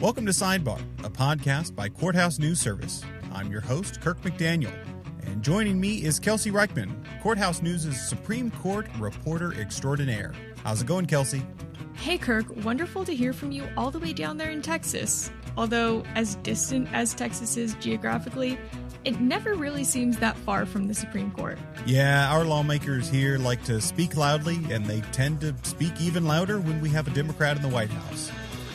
Welcome to Sidebar, a podcast by Courthouse News Service. I'm your host, Kirk McDaniel, and joining me is Kelsey Reichman, Courthouse News' Supreme Court reporter extraordinaire. How's it going, Kelsey? Hey, Kirk. Wonderful to hear from you all the way down there in Texas. Although, as distant as Texas is geographically, it never really seems that far from the Supreme Court. Yeah, our lawmakers here like to speak loudly, and they tend to speak even louder when we have a Democrat in the White House.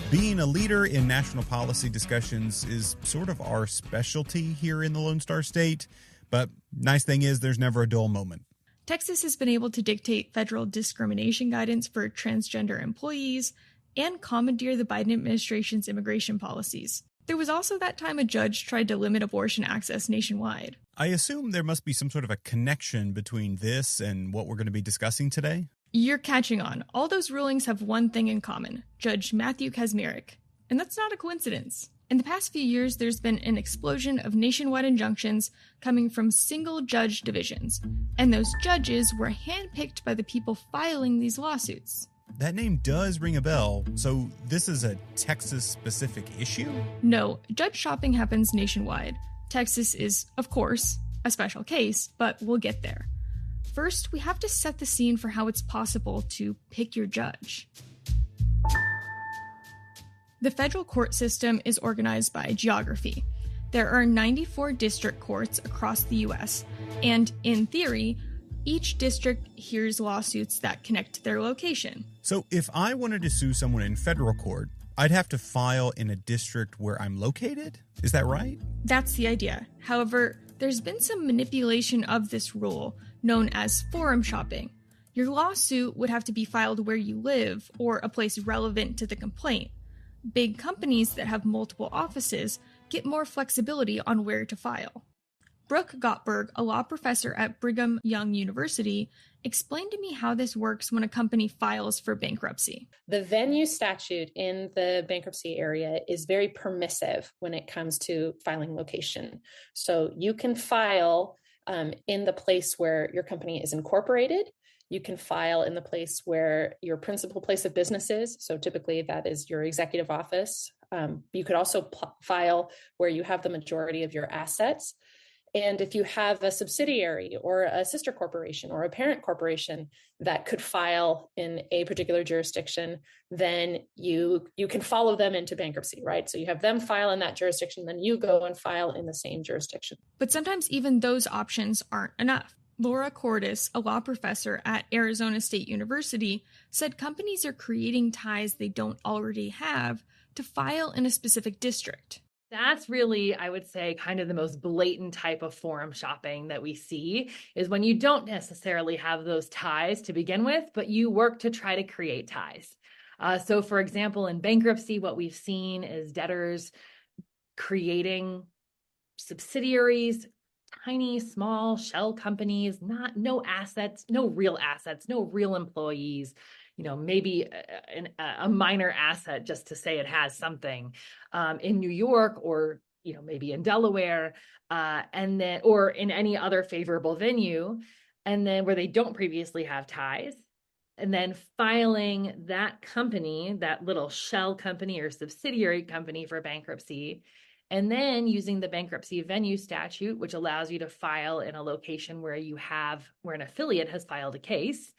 Being a leader in national policy discussions is sort of our specialty here in the Lone Star State, but nice thing is there's never a dull moment. Texas has been able to dictate federal discrimination guidance for transgender employees and commandeer the Biden administration's immigration policies. There was also that time a judge tried to limit abortion access nationwide. I assume there must be some sort of a connection between this and what we're going to be discussing today. You're catching on. All those rulings have one thing in common: Judge Matthew Kacsmaryk. And that's not a coincidence. In the past few years, there's been an explosion of nationwide injunctions coming from single judge divisions. And those judges were handpicked by the people filing these lawsuits. That name does ring a bell. So this is a Texas-specific issue? No, judge shopping happens nationwide. Texas is, of course, a special case, but we'll get there. First, we have to set the scene for how it's possible to pick your judge. The federal court system is organized by geography. There are 94 district courts across the U.S., and in theory, each district hears lawsuits that connect to their location. So if I wanted to sue someone in federal court, I'd have to file in a district where I'm located? Is that right? That's the idea. However, there's been some manipulation of this rule, known as forum shopping. Your lawsuit would have to be filed where you live or a place relevant to the complaint. Big companies that have multiple offices get more flexibility on where to file. Brooke Gottberg, a law professor at Brigham Young University, explained to me how this works when a company files for bankruptcy. The venue statute in the bankruptcy area is very permissive when it comes to filing location. So you can file in the place where your company is incorporated. You can file in the place where your principal place of business is. So typically that is your executive office. You could also file where you have the majority of your assets. And if you have a subsidiary or a sister corporation or a parent corporation that could file in a particular jurisdiction, then you can follow them into bankruptcy, right? So you have them file in that jurisdiction, then you go and file in the same jurisdiction. But sometimes even those options aren't enough. Laura Cordes, a law professor at Arizona State University, said companies are creating ties they don't already have to file in a specific district. That's really, I would say, kind of the most blatant type of forum shopping that we see is when you don't necessarily have those ties to begin with, but you work to try to create ties. So, for example, in bankruptcy, what we've seen is debtors creating subsidiaries, tiny, small shell companies, no assets, no real employees. Maybe a minor asset just to say it has something in New York or, maybe in Delaware and then or in any other favorable venue. And then where they don't previously have ties, and then filing that company, that little shell company or subsidiary company for bankruptcy, and then using the bankruptcy venue statute, which allows you to file in a location where an affiliate has filed a case.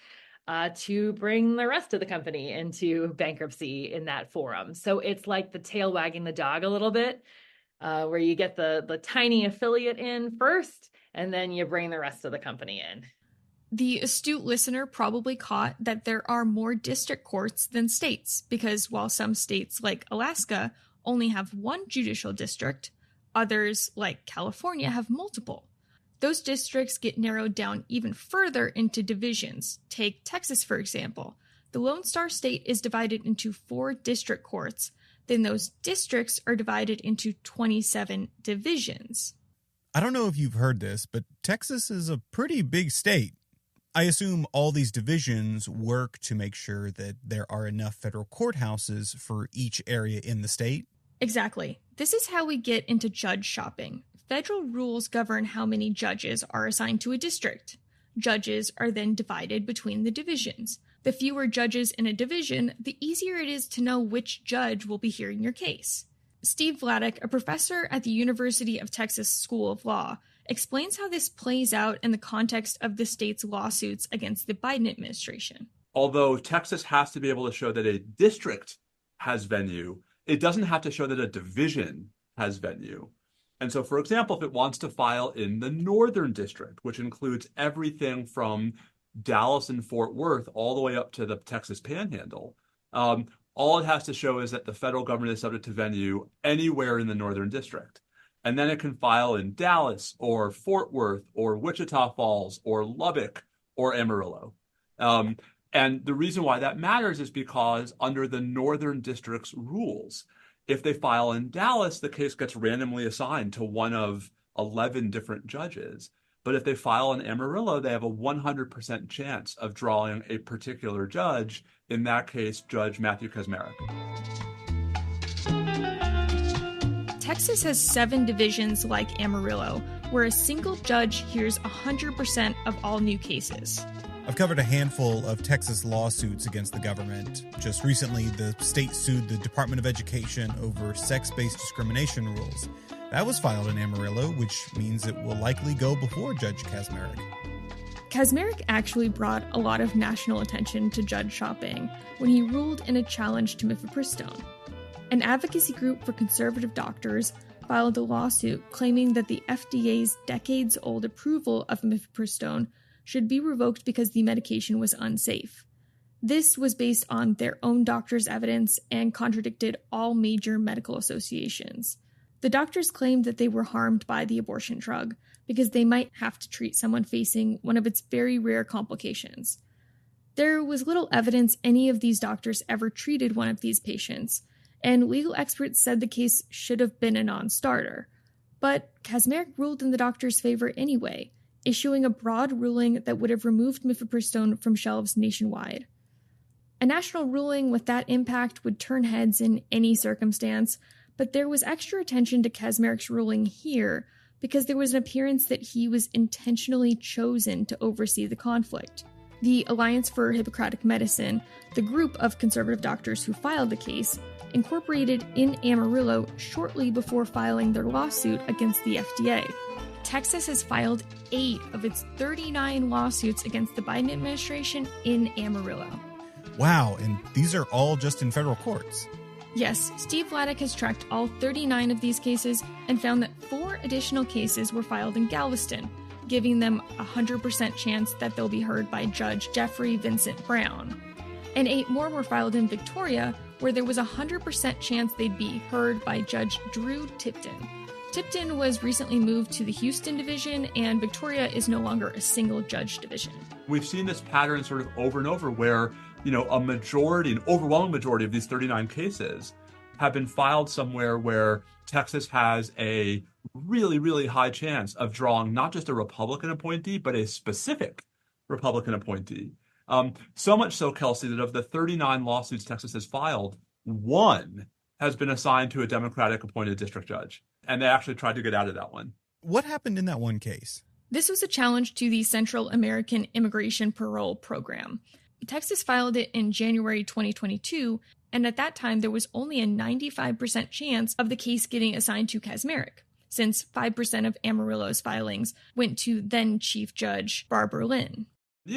To bring the rest of the company into bankruptcy in that forum. So it's like the tail wagging the dog a little bit, where you get the tiny affiliate in first, and then you bring the rest of the company in. The astute listener probably caught that there are more district courts than states, because while some states like Alaska only have one judicial district, others like California have multiple. Those districts get narrowed down even further into divisions. Take Texas, for example. The Lone Star State is divided into 4 district courts. Then those districts are divided into 27 divisions. I don't know if you've heard this, but Texas is a pretty big state. I assume all these divisions work to make sure that there are enough federal courthouses for each area in the state. Exactly. This is how we get into judge shopping. Federal rules govern how many judges are assigned to a district. Judges are then divided between the divisions. The fewer judges in a division, the easier it is to know which judge will be hearing your case. Steve Vladeck, a professor at the University of Texas School of Law, explains how this plays out in the context of the state's lawsuits against the Biden administration. Although Texas has to be able to show that a district has venue, it doesn't have to show that a division has venue. And so, for example, if it wants to file in the Northern District, which includes everything from Dallas and Fort Worth all the way up to the Texas Panhandle, all it has to show is that the federal government is subject to venue anywhere in the Northern District. And then it can file in Dallas or Fort Worth or Wichita Falls or Lubbock or Amarillo. And the reason why that matters is because under the Northern District's rules, if they file in Dallas, the case gets randomly assigned to one of 11 different judges. But if they file in Amarillo, they have a 100% chance of drawing a particular judge, in that case, Judge Matthew Kacsmaryk. Texas has 7 divisions like Amarillo, where a single judge hears 100% of all new cases. I've covered a handful of Texas lawsuits against the government. Just recently, the state sued the Department of Education over sex-based discrimination rules. That was filed in Amarillo, which means it will likely go before Judge Kacsmaryk. Kacsmaryk actually brought a lot of national attention to judge shopping when he ruled in a challenge to mifepristone. An advocacy group for conservative doctors filed a lawsuit claiming that the FDA's decades-old approval of mifepristone should be revoked because the medication was unsafe. This was based on their own doctors' evidence and contradicted all major medical associations. The doctors claimed that they were harmed by the abortion drug because they might have to treat someone facing one of its very rare complications. There was little evidence any of these doctors ever treated one of these patients, and legal experts said the case should have been a non-starter. But Kacsmaryk ruled in the doctors' favor anyway, issuing a broad ruling that would have removed mifepristone from shelves nationwide. A national ruling with that impact would turn heads in any circumstance, but there was extra attention to Kacsmaryk's ruling here because there was an appearance that he was intentionally chosen to oversee the conflict. The Alliance for Hippocratic Medicine, the group of conservative doctors who filed the case, incorporated in Amarillo shortly before filing their lawsuit against the FDA. Texas has filed 8 of its 39 lawsuits against the Biden administration in Amarillo. Wow, and these are all just in federal courts. Yes, Steve Vladeck has tracked all 39 of these cases and found that 4 additional cases were filed in Galveston, giving them a 100% chance that they'll be heard by Judge Jeffrey Vincent Brown. And 8 more were filed in Victoria, where there was a 100% chance they'd be heard by Judge Drew Tipton. Tipton was recently moved to the Houston division, and Victoria is no longer a single judge division. We've seen this pattern sort of over and over where, an overwhelming majority of these 39 cases have been filed somewhere where Texas has a really, really high chance of drawing not just a Republican appointee, but a specific Republican appointee. So much so, Kelsey, that of the 39 lawsuits Texas has filed, 1 has been assigned to a Democratic appointed district judge. And they actually tried to get out of that one. What happened in that one case? This was a challenge to the Central American Immigration Parole Program. Texas filed it in January 2022, and at that time there was only a 95% chance of the case getting assigned to Kacsmaryk, since 5% of Amarillo's filings went to then Chief Judge Barbara Lynn.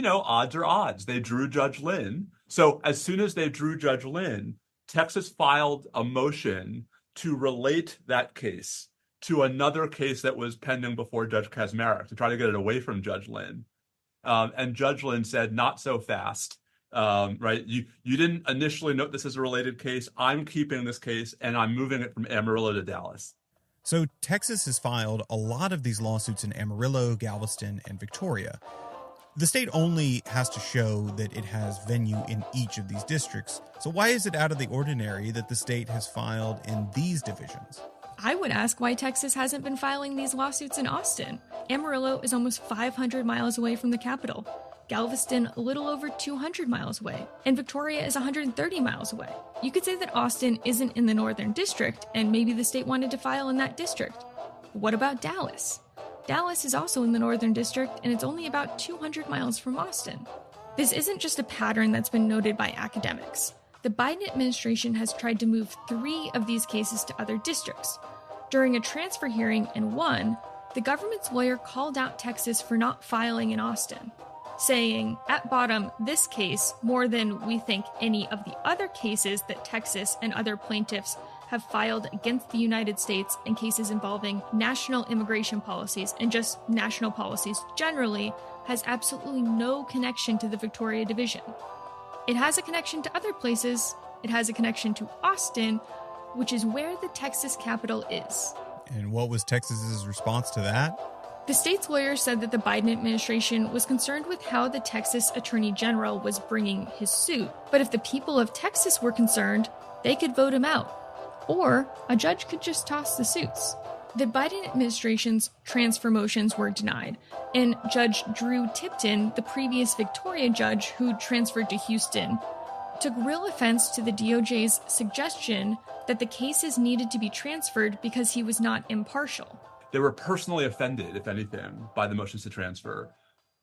Odds are odds. They drew Judge Lynn. So as soon as they drew Judge Lynn, Texas filed a motion to relate that case to another case that was pending before Judge Kacsmaryk to try to get it away from Judge Lynn. And Judge Lynn said, not so fast, right? You didn't initially note this as a related case. I'm keeping this case and I'm moving it from Amarillo to Dallas. So Texas has filed a lot of these lawsuits in Amarillo, Galveston, and Victoria. The state only has to show that it has venue in each of these districts. So why is it out of the ordinary that the state has filed in these divisions? I would ask why Texas hasn't been filing these lawsuits in Austin. Amarillo is almost 500 miles away from the capital. Galveston a little over 200 miles away, and Victoria is 130 miles away. You could say that Austin isn't in the Northern District, and maybe the state wanted to file in that district. What about Dallas? Dallas is also in the Northern District, and it's only about 200 miles from Austin. This isn't just a pattern that's been noted by academics. the Biden administration has tried to move 3 of these cases to other districts. During a transfer hearing in one, the government's lawyer called out Texas for not filing in Austin, saying, at bottom, this case, more than we think any of the other cases that Texas and other plaintiffs have filed against the United States in cases involving national immigration policies and just national policies generally, has absolutely no connection to the Victoria Division. It has a connection to other places. It has a connection to Austin, which is where the Texas capital is. And what was Texas's response to that? The state's lawyer said that the Biden administration was concerned with how the Texas Attorney General was bringing his suit, but if the people of Texas were concerned, they could vote him out. Or a judge could just toss the suits. The Biden administration's transfer motions were denied, and Judge Drew Tipton, the previous Victoria judge who transferred to Houston, took real offense to the DOJ's suggestion that the cases needed to be transferred because he was not impartial. They were personally offended, if anything, by the motions to transfer.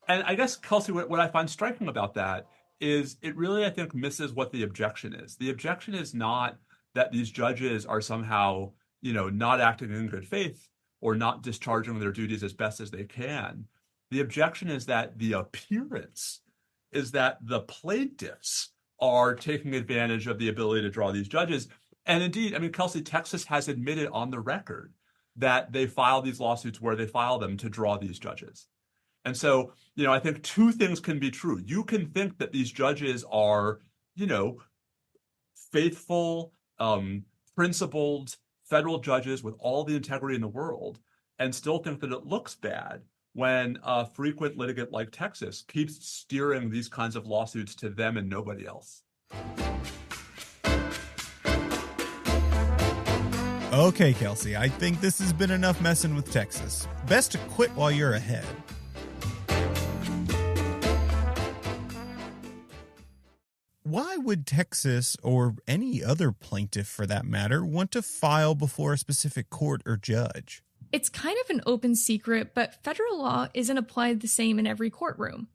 And I guess, Kelsey, what I find striking about that is it really, I think, misses what the objection is. The objection is not that these judges are somehow, not acting in good faith or not discharging their duties as best as they can. The objection is that the appearance is that the plaintiffs are taking advantage of the ability to draw these judges. And indeed, Kelsey, Texas has admitted on the record that they file these lawsuits where they file them to draw these judges. And so, I think 2 things can be true. You can think that these judges are, faithful, principled federal judges with all the integrity in the world, and still think that it looks bad when a frequent litigant like Texas keeps steering these kinds of lawsuits to them and nobody else. Okay, Kelsey, I think this has been enough messing with Texas. Best to quit while you're ahead. Why would Texas, or any other plaintiff for that matter, want to file before a specific court or judge? It's kind of an open secret, but federal law isn't applied the same in every courtroom.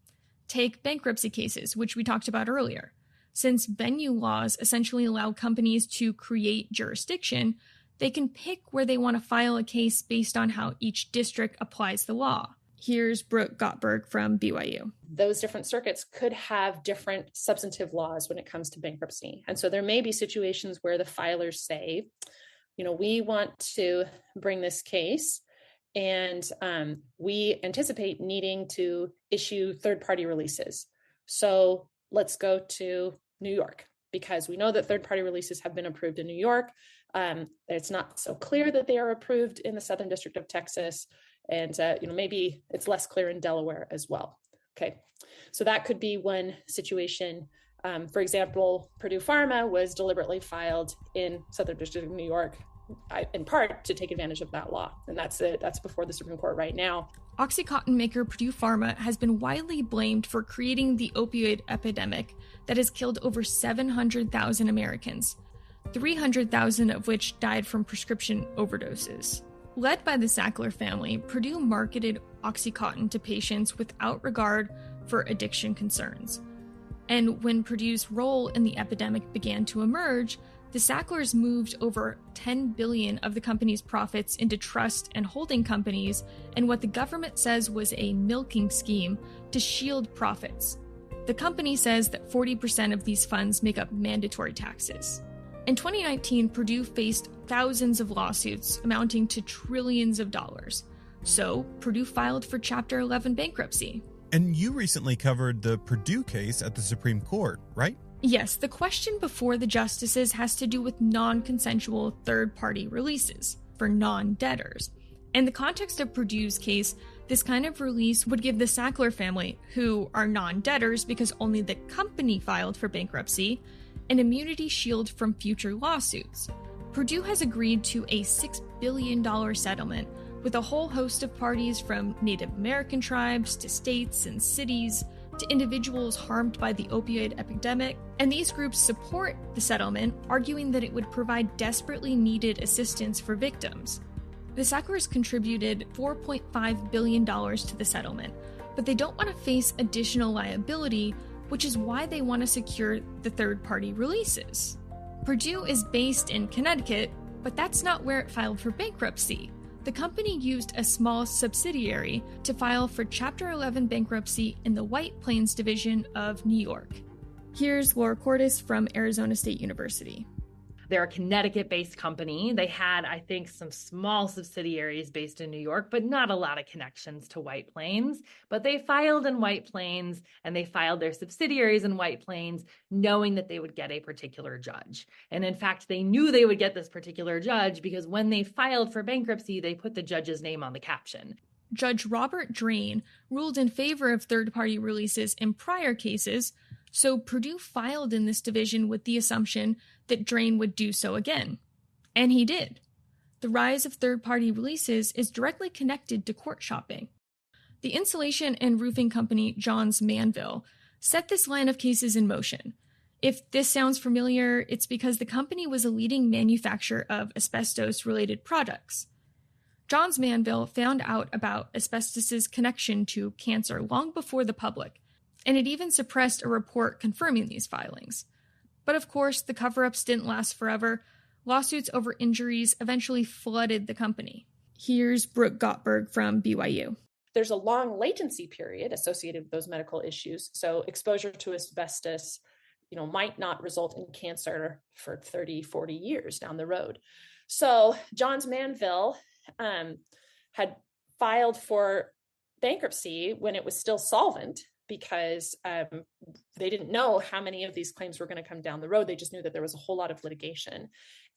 Take bankruptcy cases, which we talked about earlier. Since venue laws essentially allow companies to create jurisdiction, they can pick where they want to file a case based on how each district applies the law. Here's Brooke Gottberg from BYU. Those different circuits could have different substantive laws when it comes to bankruptcy. And so there may be situations where the filers say, we want to bring this case and we anticipate needing to issue third-party releases. So let's go to New York because we know that third-party releases have been approved in New York. It's not so clear that they are approved in the Southern District of Texas. And, maybe it's less clear in Delaware as well. Okay, so that could be one situation. For example, Purdue Pharma was deliberately filed in Southern District of New York, in part to take advantage of that law. And that's it. That's before the Supreme Court right now. OxyContin maker Purdue Pharma has been widely blamed for creating the opioid epidemic that has killed over 700,000 Americans, 300,000 of which died from prescription overdoses. Led by the Sackler family, Purdue marketed OxyContin to patients without regard for addiction concerns. And when Purdue's role in the epidemic began to emerge, the Sacklers moved over $10 billion of the company's profits into trust and holding companies and what the government says was a milking scheme to shield profits. The company says that 40% of these funds make up mandatory taxes. In 2019, Purdue faced thousands of lawsuits amounting to trillions of dollars. So Purdue filed for Chapter 11 bankruptcy. And you recently covered the Purdue case at the Supreme Court, right? Yes, the question before the justices has to do with non-consensual third-party releases for non-debtors. In the context of Purdue's case, this kind of release would give the Sackler family, who are non-debtors because only the company filed for bankruptcy, an immunity shield from future lawsuits. Purdue has agreed to a $6 billion settlement with a whole host of parties from Native American tribes to states and cities to individuals harmed by the opioid epidemic, and these groups support the settlement, arguing that it would provide desperately needed assistance for victims. The Sacklers contributed $4.5 billion to the settlement, but they don't want to face additional liability which is why they want to secure the third-party releases. Purdue is based in Connecticut, but that's not where it filed for bankruptcy. The company used a small subsidiary to file for Chapter 11 bankruptcy in the White Plains Division of New York. Here's Laura Cordes from Arizona State University. They're a Connecticut-based company. They had, I think, some small subsidiaries based in New York, but not a lot of connections to White Plains. But they filed in White Plains, and they filed their subsidiaries in White Plains, knowing that they would get a particular judge. And in fact, they knew they would get this particular judge because when they filed for bankruptcy, they put the judge's name on the caption. Judge Robert Drain ruled in favor of third-party releases in prior cases, so Purdue filed in this division with the assumption that Drain would do so again. And he did. The rise of third-party releases is directly connected to court shopping. The insulation and roofing company Johns Manville set this line of cases in motion. If this sounds familiar, it's because the company was a leading manufacturer of asbestos-related products. Johns Manville found out about asbestos's connection to cancer long before the public, and it even suppressed a report confirming these filings. But of course, the cover-ups didn't last forever. Lawsuits over injuries eventually flooded the company. Here's Brooke Gottberg from BYU. There's a long latency period associated with those medical issues. So exposure to asbestos, might not result in cancer for 30, 40 years down the road. So Johns Manville had filed for bankruptcy when it was still solvent, because they didn't know how many of these claims were going to come down the road. They just knew that there was a whole lot of litigation.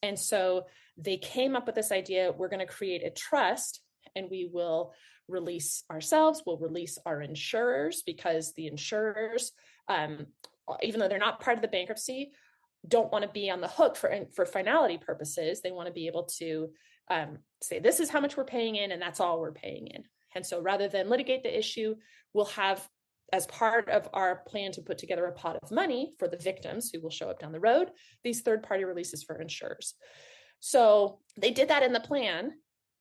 And so they came up with this idea, we're going to create a trust and we will release ourselves, we'll release our insurers, because the insurers, even though they're not part of the bankruptcy, don't want to be on the hook for finality purposes. They want to be able to say, this is how much we're paying in and that's all we're paying in. And so rather than litigate the issue, we'll have, as part of our plan to put together a pot of money for the victims who will show up down the road, these third-party releases for insurers. So they did that in the plan,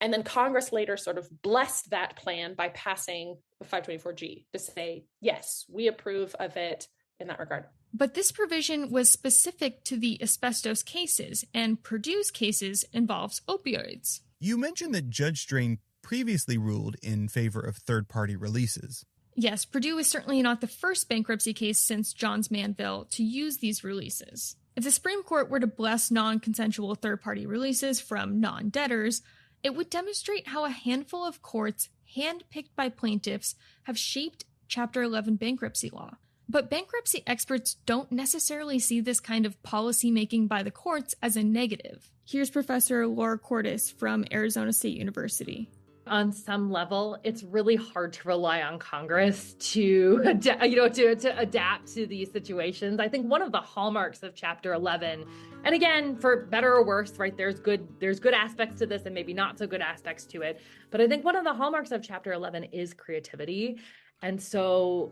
and then Congress later sort of blessed that plan by passing the 524G to say, yes, we approve of it in that regard. But this provision was specific to the asbestos cases, and Purdue's cases involves opioids. You mentioned that Judge Drain previously ruled in favor of third-party releases. Yes, Purdue is certainly not the first bankruptcy case since Johns Manville to use these releases. If the Supreme Court were to bless non-consensual third-party releases from non-debtors, it would demonstrate how a handful of courts, handpicked by plaintiffs, have shaped Chapter 11 bankruptcy law. But bankruptcy experts don't necessarily see this kind of policy-making by the courts as a negative. Here's Professor Laura Cordes from Arizona State University. On some level, it's really hard to rely on Congress to adapt to these situations. I think one of the hallmarks of Chapter 11, and again, for better or worse, right, there's good aspects to this and maybe not so good aspects to it. But I think one of the hallmarks of Chapter 11 is creativity. And so,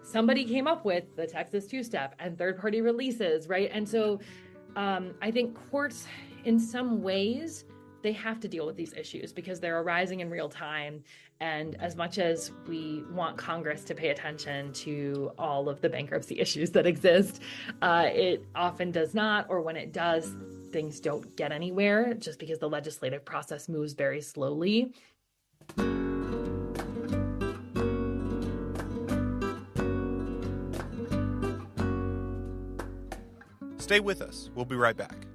somebody came up with the Texas two-step and third-party releases, right? And so I think courts, in some ways, they have to deal with these issues because they're arising in real time. And as much as we want Congress to pay attention to all of the bankruptcy issues that exist, it often does not, or when it does, things don't get anywhere just because the legislative process moves very slowly. Stay with us. We'll be right back.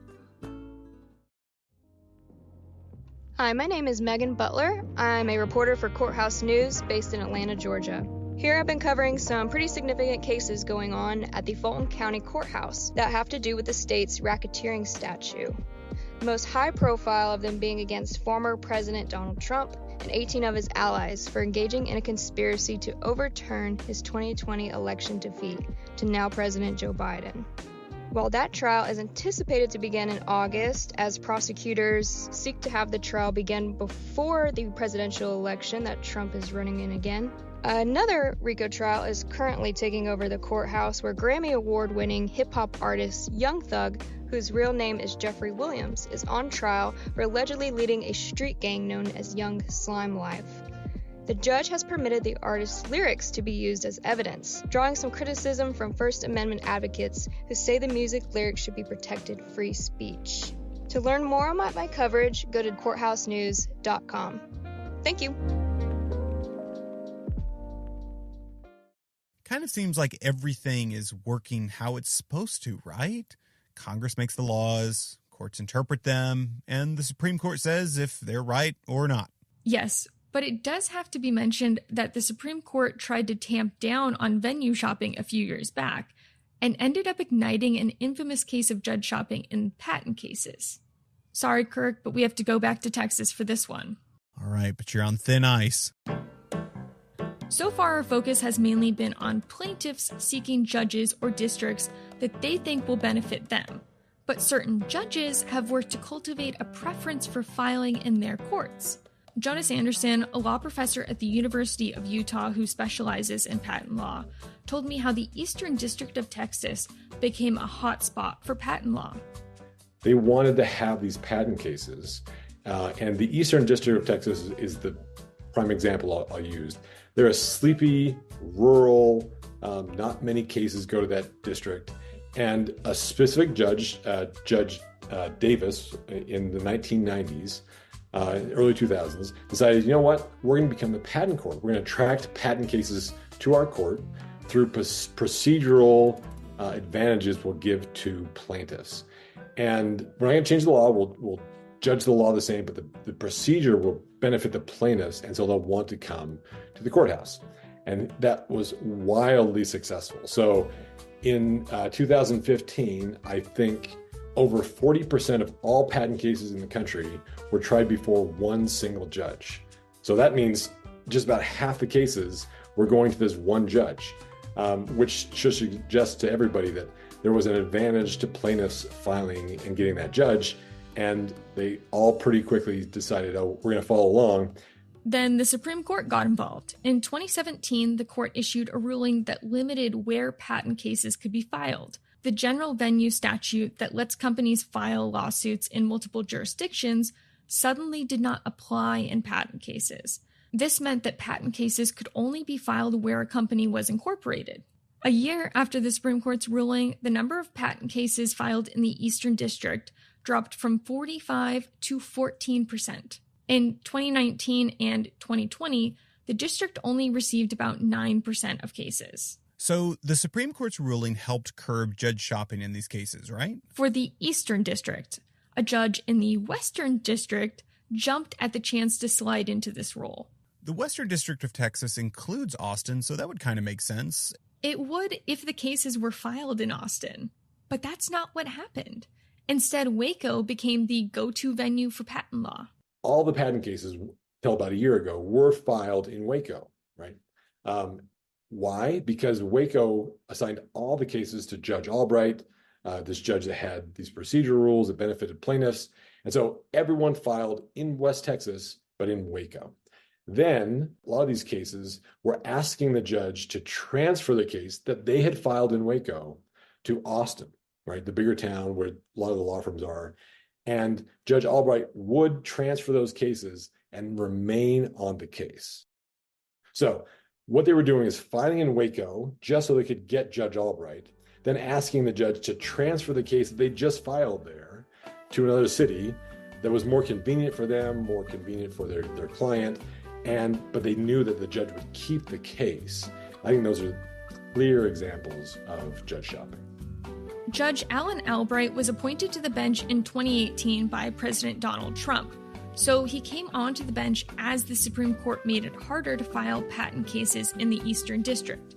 Hi, my name is Megan Butler. I'm a reporter for Courthouse News based in Atlanta, Georgia. Here I've been covering some pretty significant cases going on at the Fulton County Courthouse that have to do with the state's racketeering statute. The most high profile of them being against former President Donald Trump and 18 of his allies for engaging in a conspiracy to overturn his 2020 election defeat to now President Joe Biden. While that trial is anticipated to begin in August, as prosecutors seek to have the trial begin before the presidential election that Trump is running in again, another RICO trial is currently taking over the courthouse where Grammy Award-winning hip-hop artist Young Thug, whose real name is Jeffrey Williams, is on trial for allegedly leading a street gang known as Young Slime Life. The judge has permitted the artist's lyrics to be used as evidence, drawing some criticism from First Amendment advocates who say the music lyrics should be protected free speech. To learn more about my coverage, go to courthousenews.com. Thank you. Kind of seems like everything is working how it's supposed to, right? Congress makes the laws, courts interpret them, and the Supreme Court says if they're right or not. Yes, but it does have to be mentioned that the Supreme Court tried to tamp down on venue shopping a few years back and ended up igniting an infamous case of judge shopping in patent cases. Sorry, Kirk, but we have to go back to Texas for this one. All right, but you're on thin ice. So far, our focus has mainly been on plaintiffs seeking judges or districts that they think will benefit them. But certain judges have worked to cultivate a preference for filing in their courts. Jonas Anderson, a law professor at the University of Utah who specializes in patent law, told me how the Eastern District of Texas became a hotspot for patent law. They wanted to have these patent cases, and the Eastern District of Texas is the prime example I'll use. They're a sleepy, rural, not many cases go to that district. And a specific judge, Judge Davis, in the 1990s, early 2000s, decided, you know what, we're going to become the patent court. We're going to attract patent cases to our court through procedural advantages we'll give to plaintiffs. And we're not going to change the law. We'll judge the law the same, but the procedure will benefit the plaintiffs, and so they'll want to come to the courthouse. And that was wildly successful. So in 2015, I think over 40% of all patent cases in the country were tried before one single judge. So that means just about half the cases were going to this one judge, which should suggest to everybody that there was an advantage to plaintiffs filing and getting that judge. And they all pretty quickly decided, oh, we're going to follow along. Then the Supreme Court got involved. In 2017, the court issued a ruling that limited where patent cases could be filed. The general venue statute that lets companies file lawsuits in multiple jurisdictions suddenly did not apply in patent cases. This meant that patent cases could only be filed where a company was incorporated. A year after the Supreme Court's ruling, the number of patent cases filed in the Eastern District dropped from 45 to 14%. In 2019 and 2020, the district only received about 9% of cases. So the Supreme Court's ruling helped curb judge shopping in these cases, right? For the Eastern District, a judge in the Western District jumped at the chance to slide into this role. The Western District of Texas includes Austin, so that would kind of make sense. It would if the cases were filed in Austin, but that's not what happened. Instead, Waco became the go-to venue for patent law. All the patent cases, till about a year ago, were filed in Waco, right? Why? Because Waco assigned all the cases to Judge Albright, this judge that had these procedural rules that benefited plaintiffs. And so everyone filed in West Texas, but in Waco. Then a lot of these cases were asking the judge to transfer the case that they had filed in Waco to Austin, right? The bigger town where a lot of the law firms are. And Judge Albright would transfer those cases and remain on the case. So what they were doing is filing in Waco just so they could get Judge Albright, then asking the judge to transfer the case that they just filed there to another city that was more convenient for them, more convenient for their client, but they knew that the judge would keep the case. I think those are clear examples of judge shopping. Judge Alan Albright was appointed to the bench in 2018 by President Donald Trump, so he came onto the bench as the Supreme Court made it harder to file patent cases in the Eastern District.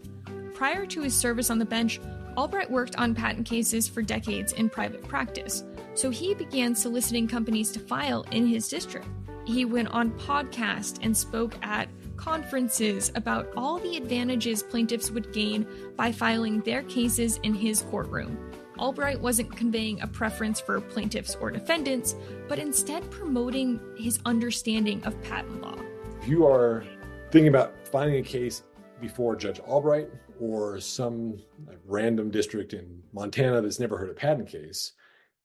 Prior to his service on the bench, Albright worked on patent cases for decades in private practice, so he began soliciting companies to file in his district. He went on podcasts and spoke at conferences about all the advantages plaintiffs would gain by filing their cases in his courtroom. Albright wasn't conveying a preference for plaintiffs or defendants, but instead promoting his understanding of patent law. If you are thinking about filing a case before Judge Albright or some random district in Montana that's never heard a patent case,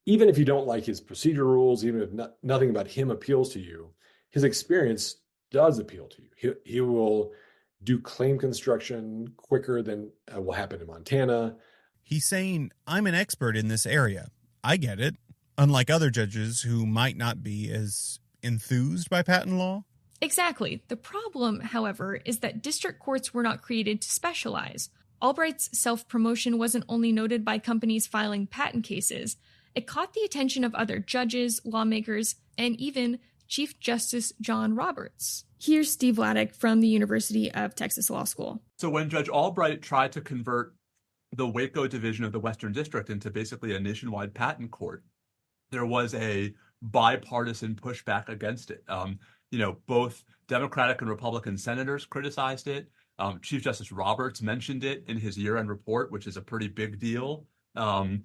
even if you don't like his procedure rules, even if nothing about him appeals to you, his experience does appeal to you. He will do claim construction quicker than will happen in Montana. He's saying, I'm an expert in this area. I get it. Unlike other judges who might not be as enthused by patent law. Exactly. The problem, however, is that district courts were not created to specialize. Albright's self-promotion wasn't only noted by companies filing patent cases, it caught the attention of other judges, lawmakers, and even Chief Justice John Roberts. Here's Steve Vladeck from the University of Texas Law School. So when Judge Albright tried to convert the Waco division of the Western District into basically a nationwide patent court, there was a bipartisan pushback against it. Both Democratic and Republican senators criticized it. Chief Justice Roberts mentioned it in his year-end report, which is a pretty big deal. And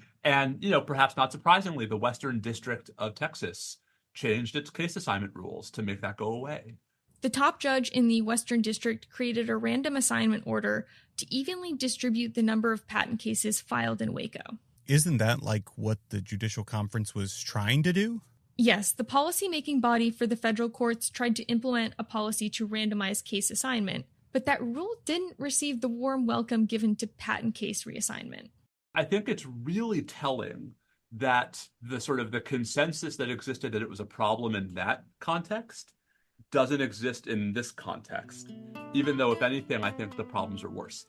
perhaps not surprisingly, the Western District of Texas changed its case assignment rules to make that go away. The top judge in the Western District created a random assignment order to evenly distribute the number of patent cases filed in Waco. Isn't that like what the Judicial Conference was trying to do? Yes, the policy-making body for the federal courts tried to implement a policy to randomize case assignment, but that rule didn't receive the warm welcome given to patent case reassignment. I think it's really telling that the consensus that existed that it was a problem in that context doesn't exist in this context, even though, if anything, I think the problems are worse.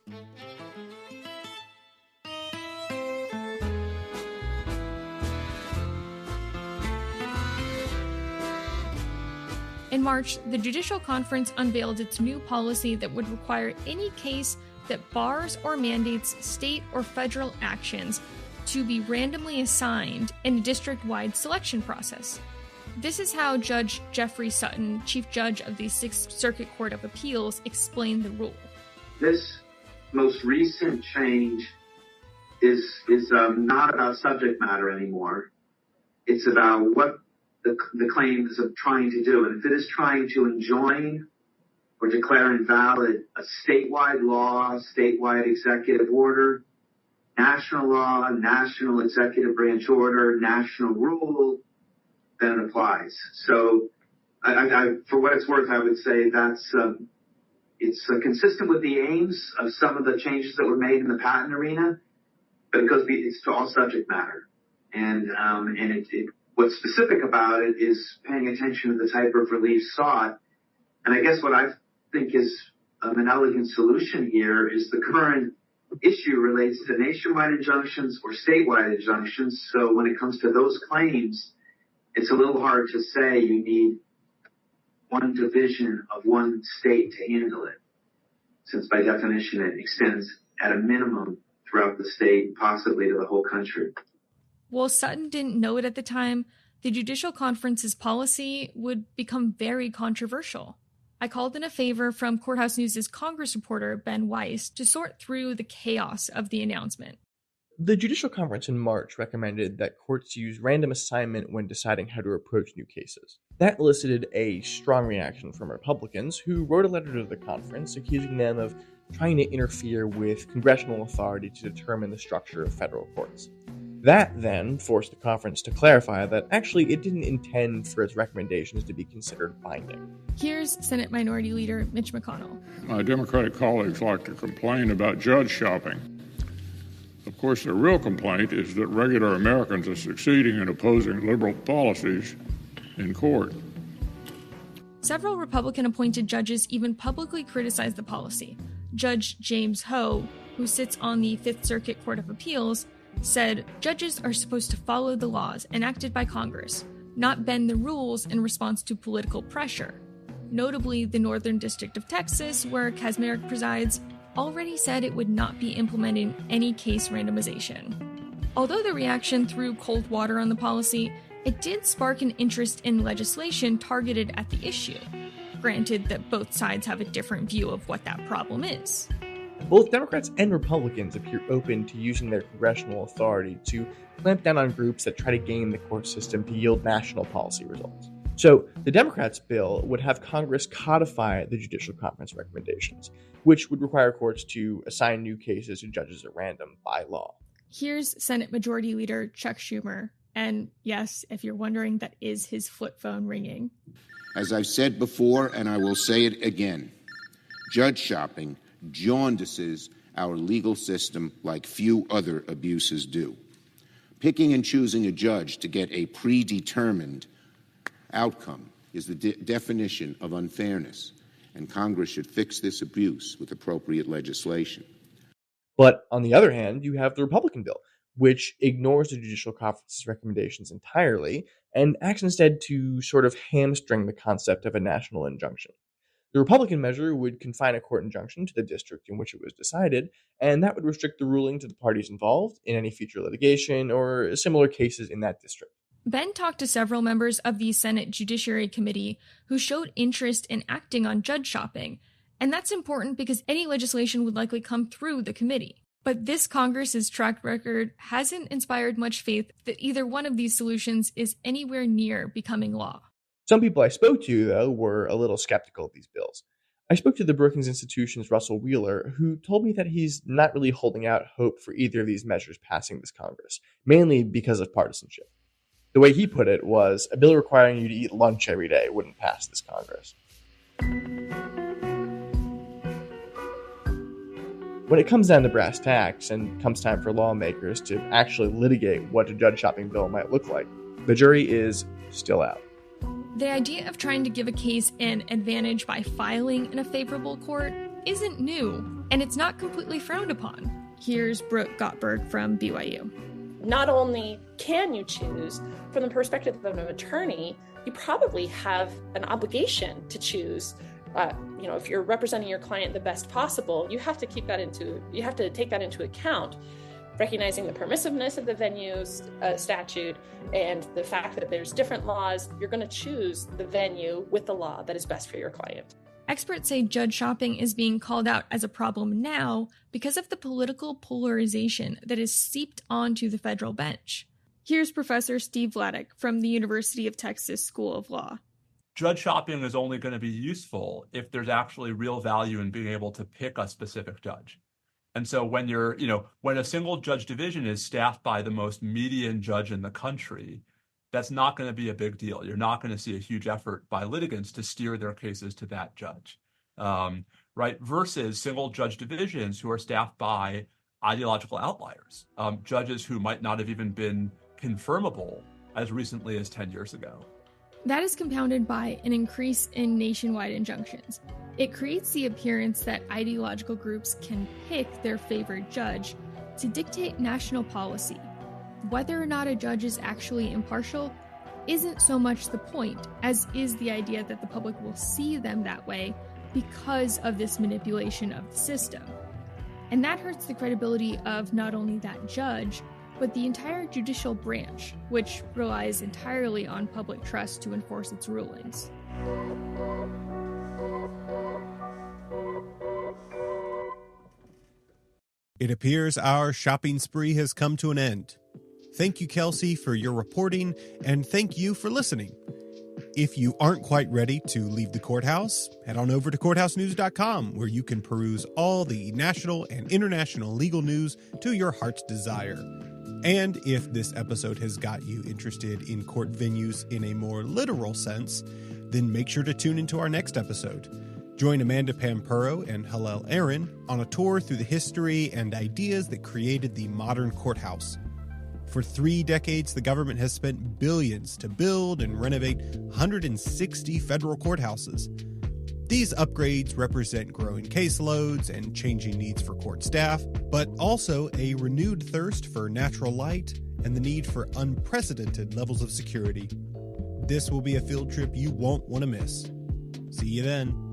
In March, the Judicial Conference unveiled its new policy that would require any case that bars or mandates state or federal actions to be randomly assigned in a district-wide selection process. This is how Judge Jeffrey Sutton, Chief Judge of the Sixth Circuit Court of Appeals, explained the rule. This most recent change is not about subject matter anymore. It's about what the claim is trying to do. And if it is trying to enjoin or declare invalid a statewide law, statewide executive order, national law, national executive branch order, national rule, then it applies. So I for what it's worth, I would say that's it's consistent with the aims of some of the changes that were made in the patent arena, but it's to all subject matter. And what's specific about it is paying attention to the type of relief sought. And I guess what I think is an elegant solution here is the current issue relates to nationwide injunctions or statewide injunctions. So when it comes to those claims, it's a little hard to say you need one division of one state to handle it, since by definition it extends at a minimum throughout the state, possibly to the whole country. While Sutton didn't know it at the time, the Judicial Conference's policy would become very controversial. I called in a favor from Courthouse News' Congress reporter Ben Weiss to sort through the chaos of the announcement. The Judicial Conference in March recommended that courts use random assignment when deciding how to approach new cases. That elicited a strong reaction from Republicans who wrote a letter to the conference accusing them of trying to interfere with congressional authority to determine the structure of federal courts. That then forced the conference to clarify that actually it didn't intend for its recommendations to be considered binding. Here's Senate Minority Leader Mitch McConnell. My Democratic colleagues like to complain about judge shopping. Of course, the real complaint is that regular Americans are succeeding in opposing liberal policies in court. Several Republican-appointed judges even publicly criticized the policy. Judge James Ho, who sits on the Fifth Circuit Court of Appeals, said judges are supposed to follow the laws enacted by Congress, not bend the rules in response to political pressure. Notably, the Northern District of Texas, where Kacsmaryk presides, already said it would not be implementing any case randomization. Although the reaction threw cold water on the policy, it did spark an interest in legislation targeted at the issue. Granted that both sides have a different view of what that problem is. Both Democrats and Republicans appear open to using their congressional authority to clamp down on groups that try to game the court system to yield national policy results. So the Democrats' bill would have Congress codify the Judicial Conference recommendations, which would require courts to assign new cases to judges at random by law. Here's Senate Majority Leader Chuck Schumer. And yes, if you're wondering, that is his flip phone ringing. As I've said before, and I will say it again, judge shopping jaundices our legal system like few other abuses do. Picking and choosing a judge to get a predetermined outcome is the definition of unfairness, and Congress should fix this abuse with appropriate legislation. But on the other hand, you have the Republican bill, which ignores the Judicial Conference's recommendations entirely and acts instead to sort of hamstring the concept of a national injunction. The Republican measure would confine a court injunction to the district in which it was decided, and that would restrict the ruling to the parties involved in any future litigation or similar cases in that district. Ben talked to several members of the Senate Judiciary Committee who showed interest in acting on judge shopping, and that's important because any legislation would likely come through the committee. But this Congress's track record hasn't inspired much faith that either one of these solutions is anywhere near becoming law. Some people I spoke to, though, were a little skeptical of these bills. I spoke to the Brookings Institution's Russell Wheeler, who told me that he's not really holding out hope for either of these measures passing this Congress, mainly because of partisanship. The way he put it was, a bill requiring you to eat lunch every day wouldn't pass this Congress. When it comes down to brass tacks and comes time for lawmakers to actually litigate what a judge shopping bill might look like, the jury is still out. The idea of trying to give a case an advantage by filing in a favorable court isn't new, and it's not completely frowned upon. Here's Brooke Gottberg from BYU. Not only can you choose, from the perspective of an attorney, you probably have an obligation to choose. If you're representing your client the best possible, you have to take that into account, recognizing the permissiveness of the venue's statute and the fact that there's different laws. You're going to choose the venue with the law that is best for your client. Experts say judge shopping is being called out as a problem now because of the political polarization that is seeped onto the federal bench. Here's Professor Steve Vladeck from the University of Texas School of Law. Judge shopping is only going to be useful if there's actually real value in being able to pick a specific judge. And so when when a single judge division is staffed by the most median judge in the country, that's not going to be a big deal. You're not going to see a huge effort by litigants to steer their cases to that judge, right? Versus single judge divisions who are staffed by ideological outliers, judges who might not have even been confirmable as recently as 10 years ago. That is compounded by an increase in nationwide injunctions. It creates the appearance that ideological groups can pick their favored judge to dictate national policy. Whether or not a judge is actually impartial isn't so much the point, as is the idea that the public will see them that way because of this manipulation of the system. And that hurts the credibility of not only that judge, but the entire judicial branch, which relies entirely on public trust to enforce its rulings. It appears our shopping spree has come to an end. Thank you, Kelsey, for your reporting, and thank you for listening. If you aren't quite ready to leave the courthouse, head on over to courthousenews.com, where you can peruse all the national and international legal news to your heart's desire. And if this episode has got you interested in court venues in a more literal sense, then make sure to tune into our next episode. Join Amanda Pampuro and Hillel Aaron on a tour through the history and ideas that created the modern courthouse. For 3 decades, the government has spent billions to build and renovate 160 federal courthouses. These upgrades represent growing caseloads and changing needs for court staff, but also a renewed thirst for natural light and the need for unprecedented levels of security. This will be a field trip you won't want to miss. See you then.